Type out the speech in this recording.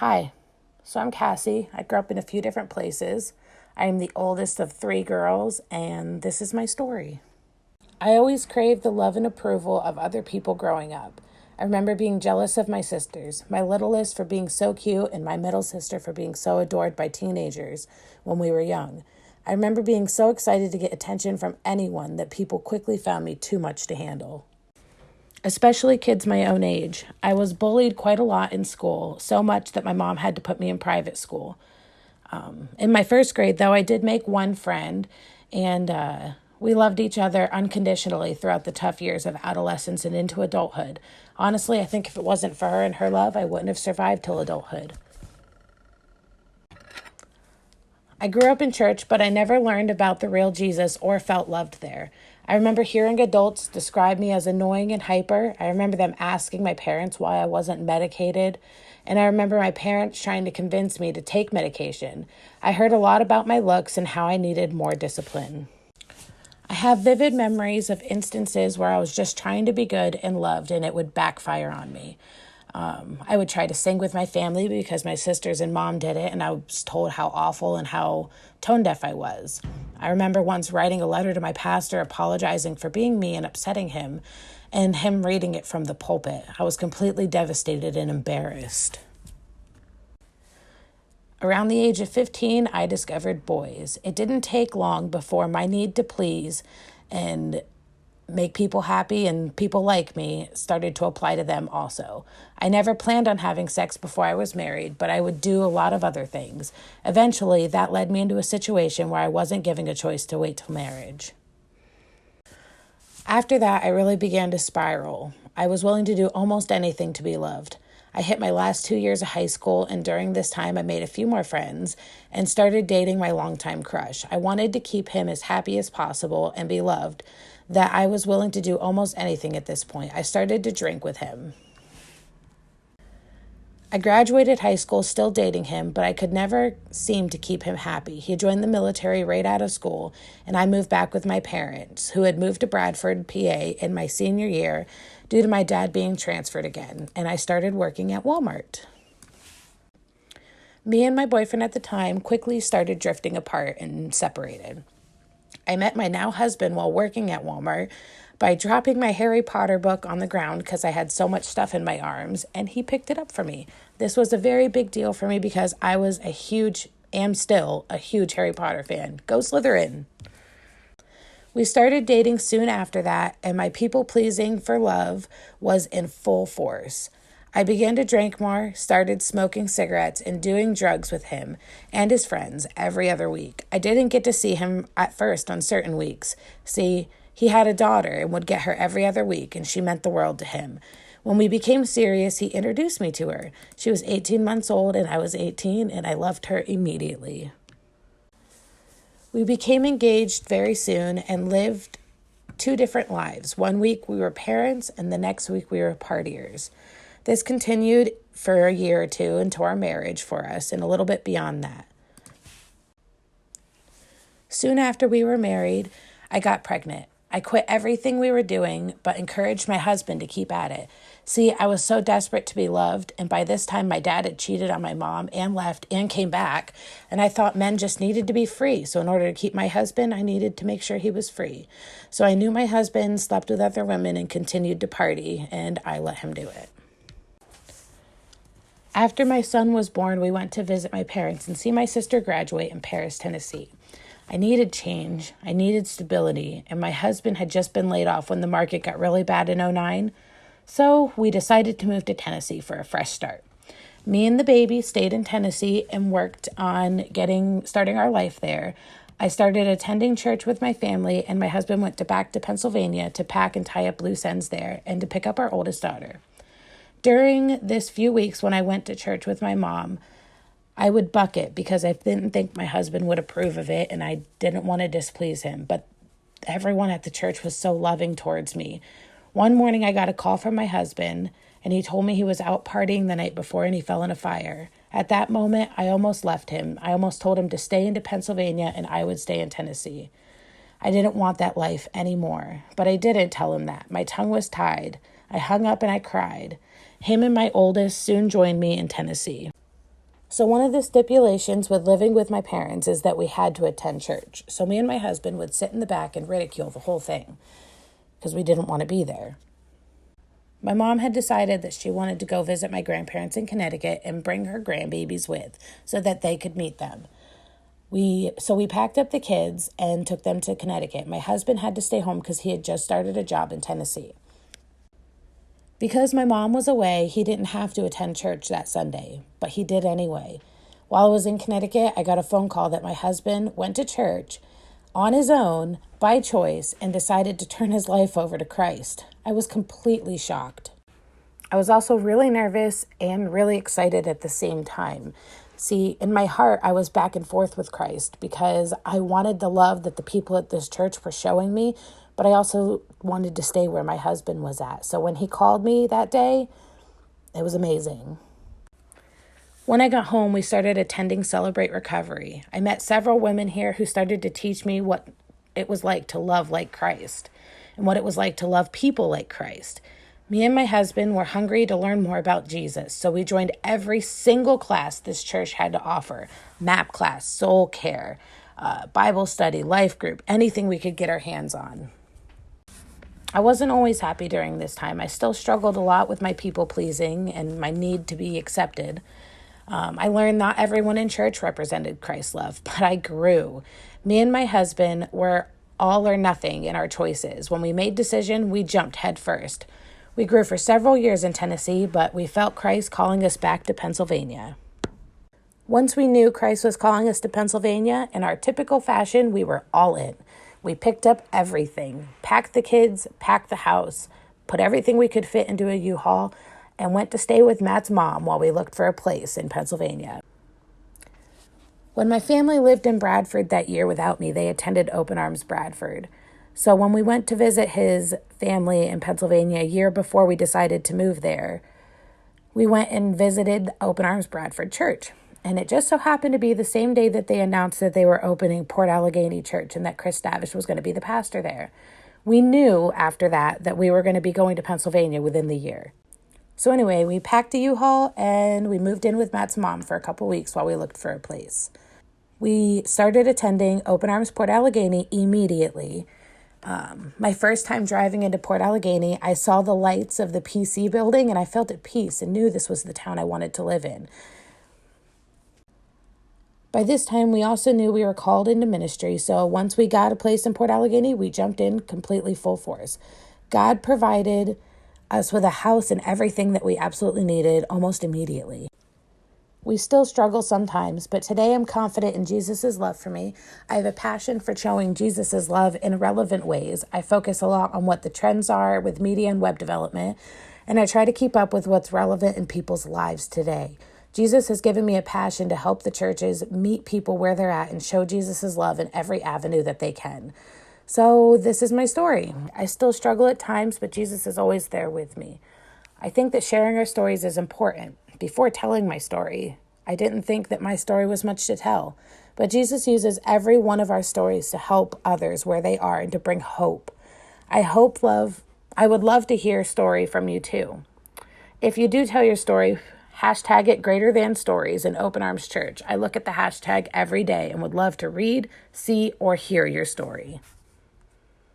Hi, so I'm Cassie. I grew up in a few different places. I am the oldest of three girls, and this is my story. I always craved the love and approval of other people growing up. I remember being jealous of my sisters, my littlest for being so cute, and my middle sister for being so adored by teenagers when we were young. I remember being so excited to get attention from anyone that people quickly found me too much to handle. Especially kids my own age. I was bullied quite a lot in school, so much that my mom had to put me in private school. In my first grade, though, I did make one friend, and we loved each other unconditionally throughout the tough years of adolescence and into adulthood. Honestly, I think if it wasn't for her and her love, I wouldn't have survived till adulthood. I grew up in church, but I never learned about the real Jesus or felt loved there. I remember hearing adults describe me as annoying and hyper. I remember them asking my parents why I wasn't medicated. And I remember my parents trying to convince me to take medication. I heard a lot about my looks and how I needed more discipline. I have vivid memories of instances where I was just trying to be good and loved, and it would backfire on me. I would try to sing with my family because my sisters and mom did it, and I was told how awful and how tone deaf I was. I remember once writing a letter to my pastor apologizing for being me and upsetting him, and him reading it from the pulpit. I was completely devastated and embarrassed. Around the age of 15, I discovered boys. It didn't take long before my need to please and make people happy and people like me started to apply to them also. I never planned on having sex before I was married, but I would do a lot of other things. Eventually, that led me into a situation where I wasn't given a choice to wait till marriage. After that, I really began to spiral. I was willing to do almost anything to be loved. I hit my last 2 years of high school, and during this time, I made a few more friends and started dating my longtime crush. I wanted to keep him as happy as possible and be loved, that I was willing to do almost anything at this point. I started to drink with him. I graduated high school still dating him, but I could never seem to keep him happy. He joined the military right out of school, and I moved back with my parents, who had moved to Bradford, PA, in my senior year due to my dad being transferred again, and I started working at Walmart. Me and my boyfriend at the time quickly started drifting apart and separated. I met my now husband while working at Walmart by dropping my Harry Potter book on the ground because I had so much stuff in my arms, and he picked it up for me. This was a very big deal for me because I was am still a huge Harry Potter fan. Go Slytherin! We started dating soon after that, and my people-pleasing for love was in full force. I began to drink more, started smoking cigarettes, and doing drugs with him and his friends every other week. I didn't get to see him at first on certain weeks. See, he had a daughter and would get her every other week, and she meant the world to him. When we became serious, he introduced me to her. She was 18 months old, and I was 18, and I loved her immediately. We became engaged very soon and lived two different lives. One week we were parents, and the next week we were partiers. This continued for a year or two into our marriage for us, and a little bit beyond that. Soon after we were married, I got pregnant. I quit everything we were doing, but encouraged my husband to keep at it. See, I was so desperate to be loved, and by this time my dad had cheated on my mom and left and came back, and I thought men just needed to be free. So in order to keep my husband, I needed to make sure he was free. So I knew my husband slept with other women and continued to party, and I let him do it. After my son was born, we went to visit my parents and see my sister graduate in Paris, Tennessee. I needed change, I needed stability, and my husband had just been laid off when the market got really bad in 2009. So we decided to move to Tennessee for a fresh start. Me and the baby stayed in Tennessee and worked on starting our life there. I started attending church with my family, and my husband went back to Pennsylvania to pack and tie up loose ends there and to pick up our oldest daughter. During this few weeks when I went to church with my mom, I would bucket because I didn't think my husband would approve of it, and I didn't want to displease him. But everyone at the church was so loving towards me. One morning I got a call from my husband, and he told me he was out partying the night before and he fell in a fire. At that moment, I almost left him. I almost told him to stay into Pennsylvania and I would stay in Tennessee. I didn't want that life anymore, but I didn't tell him that. My tongue was tied. I hung up and I cried. Him and my oldest soon joined me in Tennessee. So one of the stipulations with living with my parents is that we had to attend church. So me and my husband would sit in the back and ridicule the whole thing because we didn't want to be there. My mom had decided that she wanted to go visit my grandparents in Connecticut and bring her grandbabies with so that they could meet them. So we packed up the kids and took them to Connecticut. My husband had to stay home because he had just started a job in Tennessee. Because my mom was away, he didn't have to attend church that Sunday, but he did anyway. While I was in Connecticut, I got a phone call that my husband went to church on his own, by choice, and decided to turn his life over to Christ. I was completely shocked. I was also really nervous and really excited at the same time. See, in my heart, I was back and forth with Christ because I wanted the love that the people at this church were showing me, but I also wanted to stay where my husband was at. So when he called me that day, it was amazing. When I got home, we started attending Celebrate Recovery. I met several women here who started to teach me what it was like to love like Christ and what it was like to love people like Christ. Me and my husband were hungry to learn more about Jesus, so we joined every single class this church had to offer: MAP class, soul care, Bible study, life group, anything we could get our hands on. I wasn't always happy during this time. I still struggled a lot with my people pleasing and my need to be accepted. I learned not everyone in church represented Christ's love, but I grew. Me and my husband were all or nothing in our choices. When we made decision, we jumped head first. We grew for several years in Tennessee, but we felt Christ calling us back to Pennsylvania. Once we knew Christ was calling us to Pennsylvania, in our typical fashion, we were all in. We picked up everything, packed the kids, packed the house, put everything we could fit into a U-Haul, and went to stay with Matt's mom while we looked for a place in Pennsylvania. When my family lived in Bradford that year without me, they attended Open Arms Bradford. So when we went to visit his family in Pennsylvania a year before we decided to move there, we went and visited Open Arms Bradford Church. And it just so happened to be the same day that they announced that they were opening Port Allegheny Church and that Chris Stavish was going to be the pastor there. We knew after that we were going to be going to Pennsylvania within the year. So anyway, we packed a U-Haul and we moved in with Matt's mom for a couple weeks while we looked for a place. We started attending Open Arms Port Allegheny immediately. My first time driving into Port Allegheny, I saw the lights of the PC building and I felt at peace and knew this was the town I wanted to live in. By this time, we also knew we were called into ministry, so once we got a place in Port Allegheny, we jumped in completely full force. God provided us with a house and everything that we absolutely needed almost immediately. We still struggle sometimes, but today I'm confident in Jesus' love for me. I have a passion for showing Jesus' love in relevant ways. I focus a lot on what the trends are with media and web development, and I try to keep up with what's relevant in people's lives today. Jesus has given me a passion to help the churches meet people where they're at and show Jesus' love in every avenue that they can. So this is my story. I still struggle at times, but Jesus is always there with me. I think that sharing our stories is important. Before telling my story, I didn't think that my story was much to tell, but Jesus uses every one of our stories to help others where they are and to bring hope. I would love to hear a story from you too. If you do tell your story, hashtag it greaterthanstories in Open Arms Church. I look at the hashtag every day and would love to read, see, or hear your story.